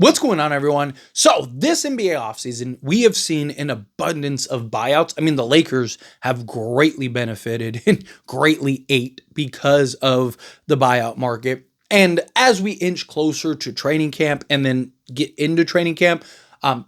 What's going on, everyone? So this NBA offseason, we have seen an abundance of buyouts. I mean, the Lakers have greatly benefited and greatly ate because of the buyout market. And as we inch closer to training camp and then get into training camp,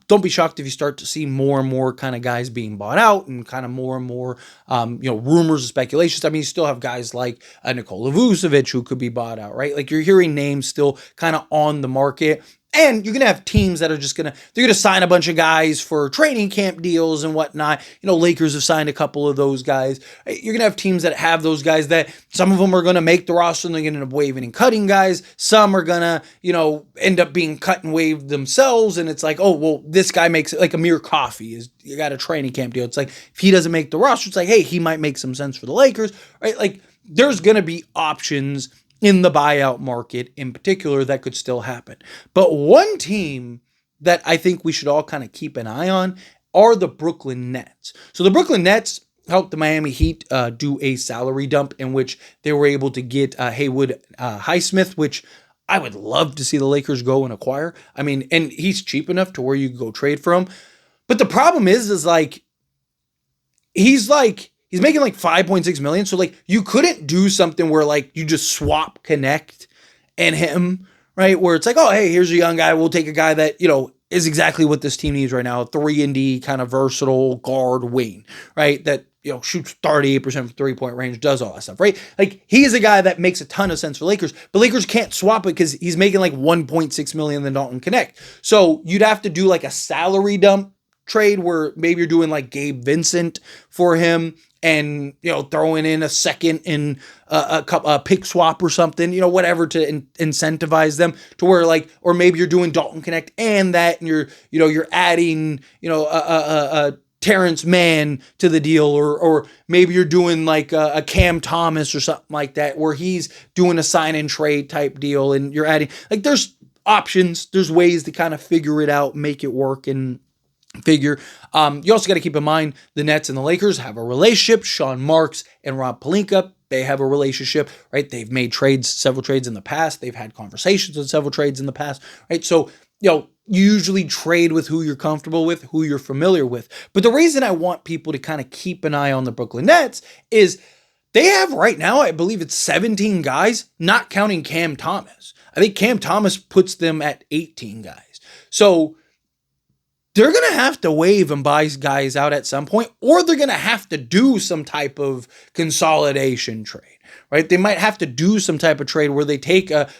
don't be shocked if you start to see more and more kind of guys being bought out and kind of more and more, rumors and speculations. I mean, you still have guys like Nikola Vucevic who could be bought out, right? Like you're hearing names still kind of on the market. And you're going to have teams that are they're going to sign a bunch of guys for training camp deals and whatnot. Lakers have signed a couple of those guys. You're going to have teams that have those guys that some of them are going to make the roster and they're going to end up waiving and cutting guys. Some are going to, end up being cut and waived themselves. And it's like, oh, well, this guy makes it like Amir Coffey you got a training camp deal. It's like, if he doesn't make the roster, it's like, hey, he might make some sense for the Lakers, right? Like there's going to be options in the buyout market in particular that could still happen. But one team that I think we should all kind of keep an eye on are the Brooklyn Nets. So the Brooklyn Nets helped the Miami Heat do a salary dump in which they were able to get Haywood Highsmith, which I would love to see the Lakers go and acquire. I mean, and he's cheap enough to where you can go trade for him. But the problem is he's making like 5.6 million. So like you couldn't do something where like you just swap Connect and him, right? Where it's like, oh, hey, here's a young guy. We'll take a guy that, is exactly what this team needs right now. 3-and-D kind of versatile guard wing, right? That, shoots 38% from 3-point range, does all that stuff, right? Like he is a guy that makes a ton of sense for Lakers, but Lakers can't swap it because he's making like 1.6 million than Dalton Connect. So you'd have to do like a salary dump trade where maybe you're doing like Gabe Vincent for him and, throwing in a second in a pick swap or something, whatever to incentivize them to where like, or maybe you're doing Dalton Connect and that, and you're adding, a Terrence Mann to the deal, or maybe you're doing like a Cam Thomas or something like that, where he's doing a sign and trade type deal and you're adding, like there's options, there's ways to kind of figure it out, make it work and figure. You also got to keep in mind the Nets and the Lakers have a relationship. Sean Marks and Rob Pelinka, they have a relationship, right? They've made several trades in the past. They've had conversations on several trades in the past, right? So, you usually trade with who you're comfortable with, who you're familiar with. But the reason I want people to kind of keep an eye on the Brooklyn Nets is they have right now, I believe it's 17 guys, not counting Cam Thomas. I think Cam Thomas puts them at 18 guys. So they're going to have to waive and buy guys out at some point, or they're going to have to do some type of consolidation trade, right? They might have to do some type of trade where they take a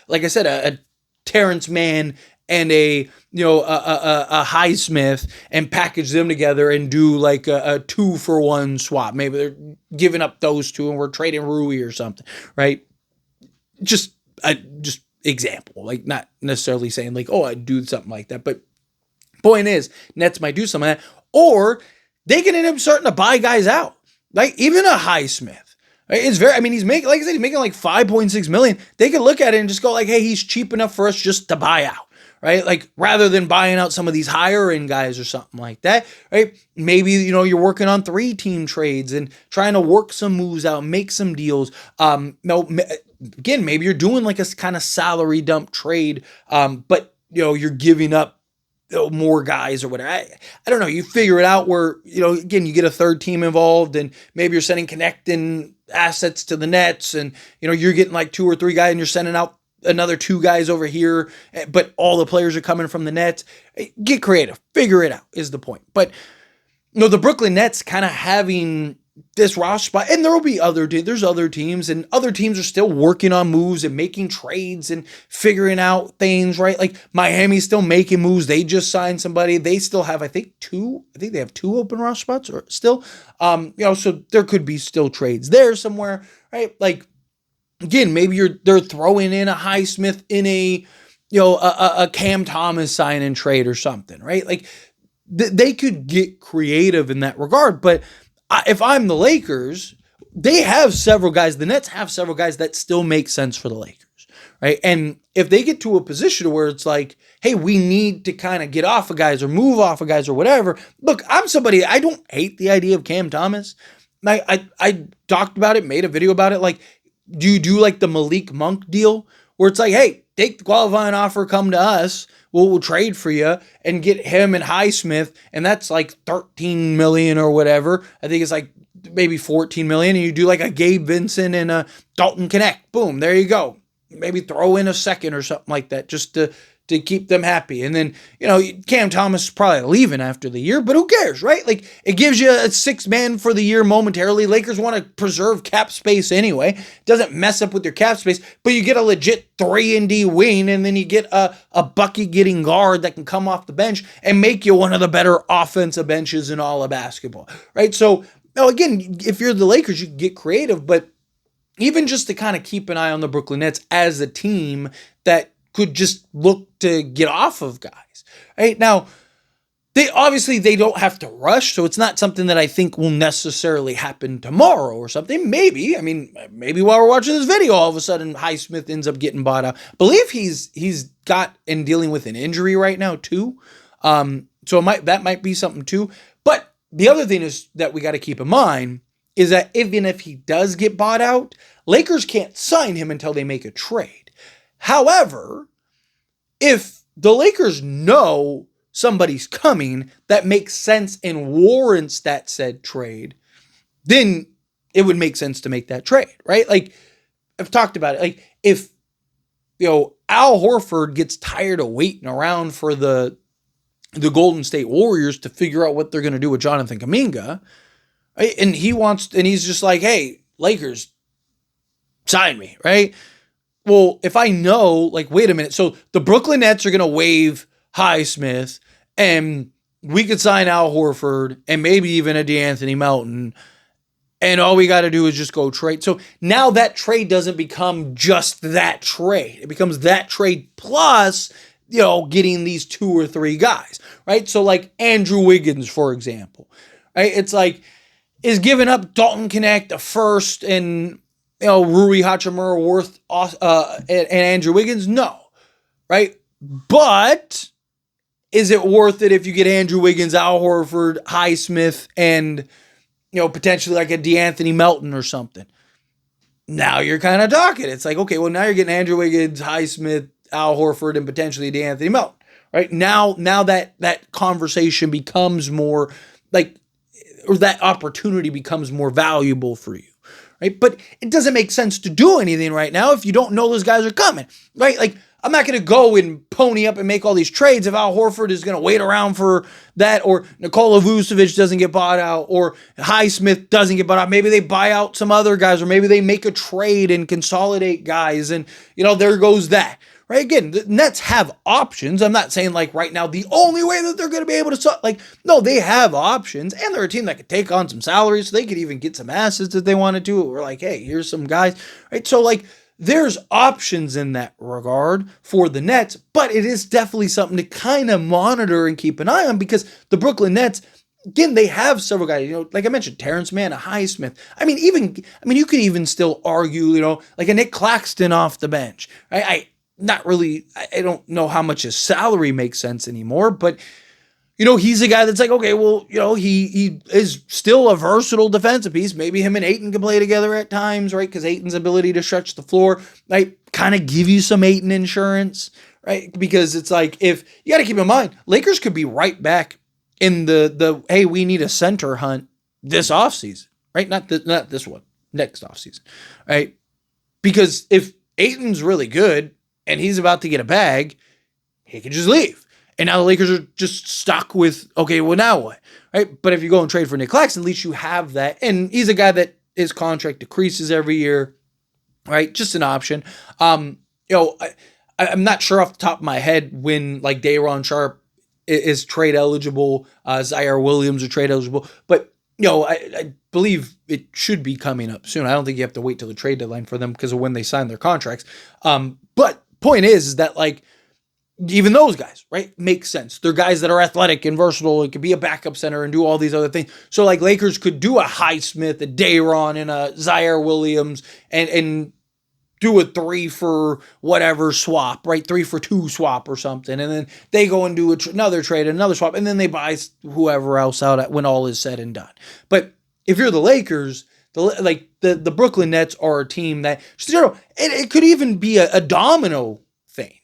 Terrence Mann and a Highsmith and package them together and do like a 2-for-1 swap. Maybe they're giving up those two and we're trading Rui or something, right? Just example, like not necessarily saying like, oh, I'd do something like that, but point is, Nets might do some of that, or they can end up starting to buy guys out. Like even a Highsmith, right? He's making, like I said, he's making like 5.6 million. They can look at it and just go like, hey, he's cheap enough for us just to buy out, right? Like rather than buying out some of these higher end guys or something like that, right? Maybe, you're working on 3-team trades and trying to work some moves out, make some deals. Again, maybe you're doing like a kind of salary dump trade, but you're giving up more guys or whatever. I don't know. You figure it out where, again, you get a third team involved and maybe you're sending connecting assets to the Nets and, you're getting like 2 or 3 guys and you're sending out another 2 guys over here, but all the players are coming from the Nets. Get creative. Figure it out is the point. But, the Brooklyn Nets kind of having this roster spot, and there will be there's other teams, and other teams are still working on moves and making trades and figuring out things, right? Like Miami's still making moves. They just signed somebody. They still have, I think they have 2 open roster spots or still, so there could be still trades there somewhere, right? Like again, maybe they're throwing in a Highsmith in a Cam Thomas sign and trade or something, right? Like they could get creative in that regard, but if I'm the Lakers, they have several guys. The Nets have several guys that still make sense for the Lakers, right? And if they get to a position where it's like, hey, we need to kind of get off of guys or move off of guys or whatever. Look, I'm somebody, I don't hate the idea of Cam Thomas. I talked about it, made a video about it. Like, do you do like the Malik Monk deal where it's like, hey, take the qualifying offer, come to us. we'll trade for you and get him and Highsmith, and that's like 13 million or whatever. I think it's like maybe 14 million, and you do like a Gabe Vincent and a Dalton Connect. Boom, there you go. Maybe throw in a second or something like that just to keep them happy. And then, Cam Thomas is probably leaving after the year, but who cares, right? Like, it gives you a 6-man for the year momentarily. Lakers want to preserve cap space anyway. It doesn't mess up with your cap space, but you get a legit 3-and-D wing, and then you get a bucket-getting guard that can come off the bench and make you one of the better offensive benches in all of basketball, right? So, again, if you're the Lakers, you can get creative, but even just to kind of keep an eye on the Brooklyn Nets as a team that could just look to get off of guys, right? Now, they don't have to rush, so it's not something that I think will necessarily happen tomorrow or something. Maybe while we're watching this video, all of a sudden Highsmith ends up getting bought out. I believe he's got and dealing with an injury right now too, so that might be something too. But the other thing is that we got to keep in mind is that even if he does get bought out, Lakers can't sign him until they make a trade. However, if the Lakers know somebody's coming that makes sense and warrants that said trade, then it would make sense to make that trade, right? Like, I've talked about it. Like, if, Al Horford gets tired of waiting around for the Golden State Warriors to figure out what they're going to do with Jonathan Kuminga, right? And he's just like, hey, Lakers, sign me, right? Well, if I know, like, wait a minute, so the Brooklyn Nets are going to waive Highsmith, and we could sign Al Horford, and maybe even a DeAnthony Melton, and all we got to do is just go trade. So now that trade doesn't become just that trade. It becomes that trade plus, getting these 2 or 3 guys, right? So like Andrew Wiggins, for example, right? It's like, is giving up Dalton Connect, a first, and Rui Hachimura worth and Andrew Wiggins? No, right? But is it worth it if you get Andrew Wiggins, Al Horford, Highsmith, and potentially like a DeAnthony Melton or something? Now you're kind of talking. It's like, okay, well, now you're getting Andrew Wiggins, Highsmith, Al Horford, and potentially DeAnthony Melton, right? Now that conversation becomes more like, or that opportunity becomes more valuable for you. Right? But it doesn't make sense to do anything right now if you don't know those guys are coming, right? Like, I'm not going to go and pony up and make all these trades if Al Horford is going to wait around for that, or Nikola Vucevic doesn't get bought out, or Highsmith doesn't get bought out. Maybe they buy out some other guys, or maybe they make a trade and consolidate guys, and, there goes that. Right? Again, the Nets have options. I'm not saying like right now the only way that they're going to be able to no, they have options, and they're a team that could take on some salaries. So they could even get some assets if they wanted to. We're like, hey, here's some guys, right? So like, there's options in that regard for the Nets, but it is definitely something to kind of monitor and keep an eye on, because the Brooklyn Nets, again, they have several guys, like I mentioned, Terrence Mann, a Highsmith. You could even still argue, like a Nick Claxton off the bench, right? Not really, I don't know how much his salary makes sense anymore, but, he's a guy that's like, okay, well, he is still a versatile defensive piece. Maybe him and Ayton can play together at times, right? Because Ayton's ability to stretch the floor, right, kind of give you some Ayton insurance, right? Because it's like, if you got to keep in mind, Lakers could be right back in the hey, we need a center hunt this offseason, right? Not this one, next offseason, right? Because if Ayton's really good and he's about to get a bag, he could just leave. And now the Lakers are just stuck with, okay, well, now what? Right? But if you go and trade for Nick Claxton, at least you have that. And he's a guy that his contract decreases every year, right? Just an option. I'm not sure off the top of my head when like Day'Ron Sharpe is trade eligible, Zaire Williams are trade eligible, but I believe it should be coming up soon. I don't think you have to wait till the trade deadline for them because of when they sign their contracts. But point is that like, even those guys, right, make sense. They're guys that are athletic and versatile and could be a backup center and do all these other things. So like Lakers could do a Highsmith, a Day'Ron, and a Zaire Williams and do a 3 for whatever swap, right? 3 for 2 swap or something. And then they go and do another trade, another swap, and then they buy whoever else out when all is said and done. But if you're the Lakers, the Brooklyn Nets are a team that, it could even be a domino thing.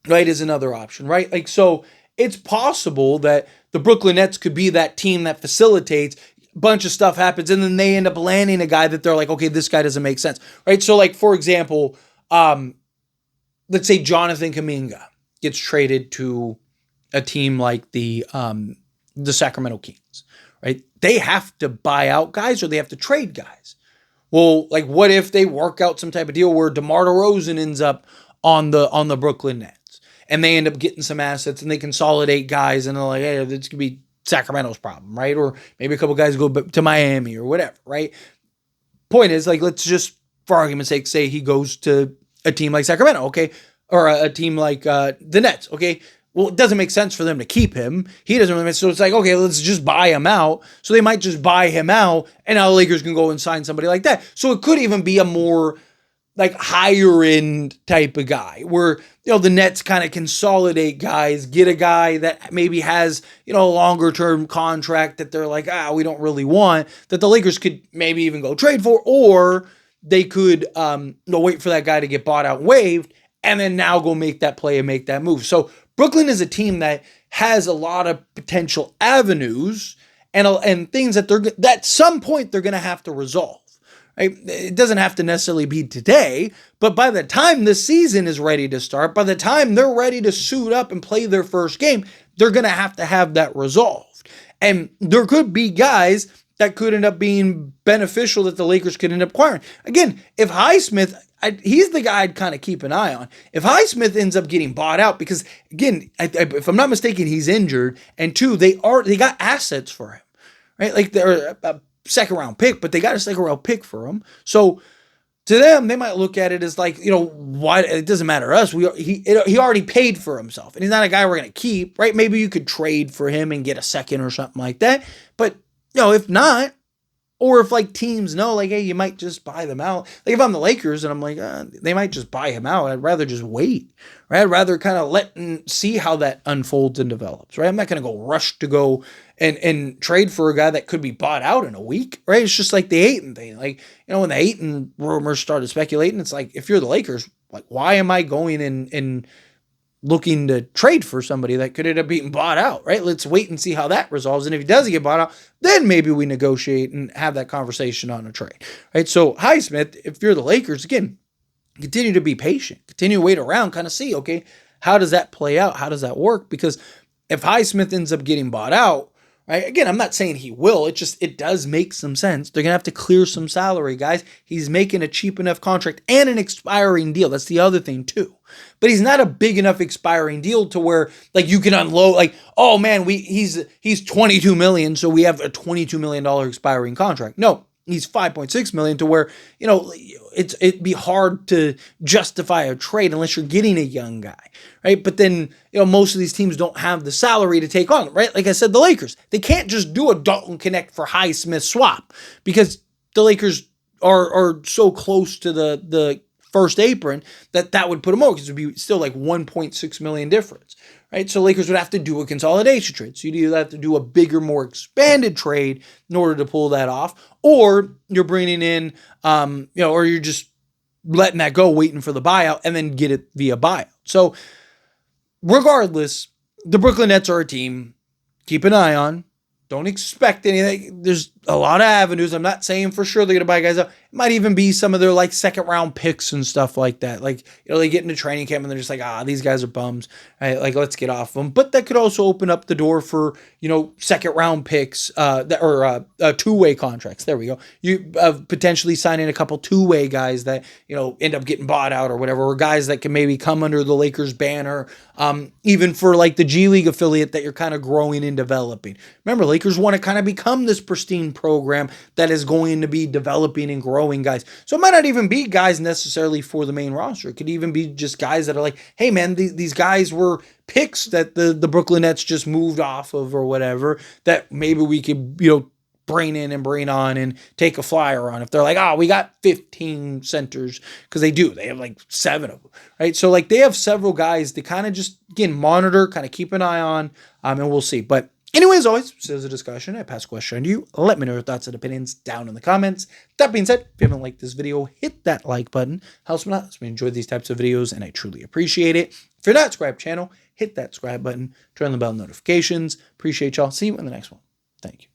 right, is another option, right? Like, so it's possible that the Brooklyn Nets could be that team that facilitates. A bunch of stuff happens, and then they end up landing a guy that they're like, okay, this guy doesn't make sense, right? So, like, for example, let's say Jonathan Kuminga gets traded to a team like the Sacramento Kings, right? They have to buy out guys or they have to trade guys. Well, like, what if they work out some type of deal where DeMar DeRozan ends up on the Brooklyn Nets and they end up getting some assets and they consolidate guys and they're like, hey, this could be Sacramento's problem, right? Or maybe a couple guys go to Miami or whatever, right? Point is, like, let's just, for argument's sake, say he goes to a team like Sacramento, okay? Or a team like the Nets, okay? Well, it doesn't make sense for them to keep him. He doesn't really make sense. So it's like, okay, let's just buy him out. So they might just buy him out, and now the Lakers can go and sign somebody like that. So it could even be a more like higher end type of guy where, the Nets kind of consolidate guys, get a guy that maybe has, a longer term contract that they're like, we don't really want, that the Lakers could maybe even go trade for, or they could wait for that guy to get bought out and waived, and then now go make that play and make that move. So Brooklyn is a team that has a lot of potential avenues and things that that at some point they're going to have to resolve. Right? It doesn't have to necessarily be today, but by the time the season is ready to start, by the time they're ready to suit up and play their first game, they're going to have that resolved. And there could be guys that could end up being beneficial that the Lakers could end up acquiring. Again, if Highsmith, he's the guy I'd kind of keep an eye on. If Highsmith ends up getting bought out, because again, if I'm not mistaken, he's injured, and two, they got assets for him, right? Like they're a second round pick, but they got a second round pick for him. So to them, they might look at it as like, why it doesn't matter to us. He already paid for himself, and he's not a guy we're going to keep, right? Maybe you could trade for him and get a second or something like that, but if not, or if like teams know, like, hey, you might just buy them out. Like if I'm the Lakers and I'm like, they might just buy him out. I'd rather just wait, right? I'd rather kind of let and see how that unfolds and develops, right? I'm not going to go rush to go and trade for a guy that could be bought out in a week, right? It's just like the Ayton thing. Like, when the Ayton rumors started speculating, it's like, if you're the Lakers, like, why am I going and looking to trade for somebody that could end up being bought out, right? Let's wait and see how that resolves. And if he does get bought out, then maybe we negotiate and have that conversation on a trade, right? So Highsmith, if you're the Lakers, again, continue to be patient, continue to wait around, kind of see, okay, how does that play out? How does that work? Because if Highsmith ends up getting bought out, right? Again, I'm not saying he will. It does make some sense. They're going to have to clear some salary, guys. He's making a cheap enough contract and an expiring deal. That's the other thing too. But he's not a big enough expiring deal to where like you can unload like, oh man, he's $22 million, so we have a $22 million expiring contract. No, he's $5.6 million to where, it'd be hard to justify a trade unless you're getting a young guy, right? But then, most of these teams don't have the salary to take on, right? Like I said, the Lakers, they can't just do a Dalton Connect for Highsmith swap because the Lakers are so close to the first apron that would put them over because it would be still like $1.6 million difference, right? So Lakers would have to do a consolidation trade. So you'd either have to do a bigger, more expanded trade in order to pull that off, or you're bringing in, or you're just letting that go, waiting for the buyout, and then get it via buyout. So regardless, the Brooklyn Nets are a team. Keep an eye on. Don't expect anything. There's a lot of avenues. I'm not saying for sure they're going to buy guys out. It might even be some of their like second round picks and stuff like that. Like, they get into training camp and they're just like, these guys are bums. Right? Like, let's get off them. But that could also open up the door for, second round picks or two-way contracts. There we go. You potentially signing a couple two-way guys that, end up getting bought out or whatever, or guys that can maybe come under the Lakers banner, even for like the G League affiliate that you're kind of growing and developing. Remember, Lakers want to kind of become this pristine program that is going to be developing and growing guys. So it might not even be guys necessarily for the main roster. It could even be just guys that are like, hey man, these guys were picks that the Brooklyn Nets just moved off of or whatever, that maybe we could, bring in and bring on and take a flyer on. If they're like, we got 15 centers, because they do. They have like 7 of them, right? So like they have several guys to kind of just, again, monitor, kind of keep an eye on, and we'll see. But anyways, always, this is a discussion. I pass a question on to you. Let me know your thoughts and opinions down in the comments. That being said, if you haven't liked this video, hit that like button. Helps me out. Helps me enjoy these types of videos, and I truly appreciate it. If you're not subscribed to the channel, hit that subscribe button, turn on the bell notifications. Appreciate y'all. See you in the next one. Thank you.